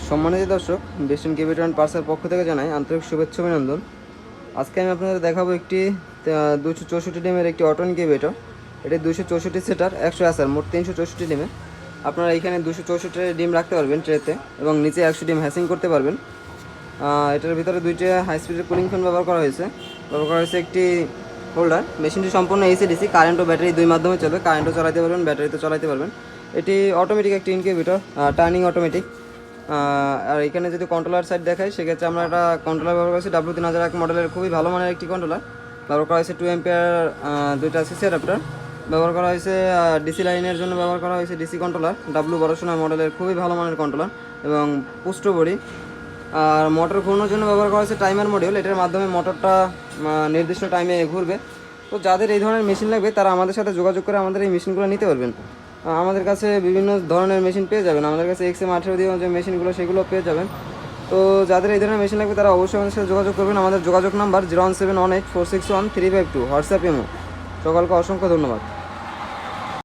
সম্মানিত দর্শক, বেস্টার্ন কেবিটন অ্যান্ড পার্সার পক্ষ থেকে জানাই আন্তরিক শুভেচ্ছা অভিনন্দন। আজকে আমি আপনাদের দেখাবো একটি 264 ডিমের একটি অটো ইনকিউবেটর। এটি 264 সেটার 100 আসার মোট 364 ডিমে আপনারা এখানে 264 ডিম রাখতে পারবেন ট্রেতে, এবং নিচে 100 ডিম হ্যাসিং করতে পারবেন। এটার ভিতরে দুইটা হাই স্পিডের কুলিং ফ্যান ব্যবহার করা হয়েছে একটি হোল্ডার। মেশিনটি সম্পূর্ণ এসি ডিসি, কারেন্ট ও ব্যাটারি দুই মাধ্যমে চলবে। কারেন্টও চালাতে পারবেন, ব্যাটারিতে চালাতে পারবেন। এটি অটোমেটিক একটি ইনকিউবেটর, টার্নিং অটোমেটিক। আর এখানে যদি কন্ট্রোলার সাইড দেখাই, সেক্ষেত্রে আমরা একটা কন্ট্রোলার ব্যবহার করেছি W3001 মডেলের, খুবই ভালো মানের একটি কন্ট্রোলার ব্যবহার করা হয়েছে। 2 অ্যাম্পিয়ার দুইটা সিসি অ্যাডাপ্টার ব্যবহার করা হয়েছে। ডিসি লাইনের জন্য ব্যবহার করা হয়েছে ডিসি কন্ট্রোলার, W1209 মডেলের খুবই ভালো মানের কন্ট্রোলার এবং পুষ্ট বডি। আর মোটর ঘোরানোর জন্য ব্যবহার করা হয়েছে টাইমার মডিউল। এটার মাধ্যমে মোটরটা নির্দিষ্ট টাইমে ঘুরবে। তো যাদের এই ধরনের মেশিন লাগবে তারা আমাদের সাথে যোগাযোগ করে আমাদের এই মেশিনগুলো নিতে পারবেন। আমাদের কাছে বিভিন্ন ধরনের মেশিন পেয়ে যাবেন। আমাদের কাছে XM18 দিয়ে যে মেশিনগুলো সেগুলো পেয়ে যাবেন। তো যাদের এই ধরনের মেশিন লাগবে তারা অবশ্যই আমাদের সাথে যোগাযোগ করবেন। আমাদের যোগাযোগ নাম্বার 01718461352, হোয়াটসঅ্যাপ ইমো। সকলকে অসংখ্য ধন্যবাদ।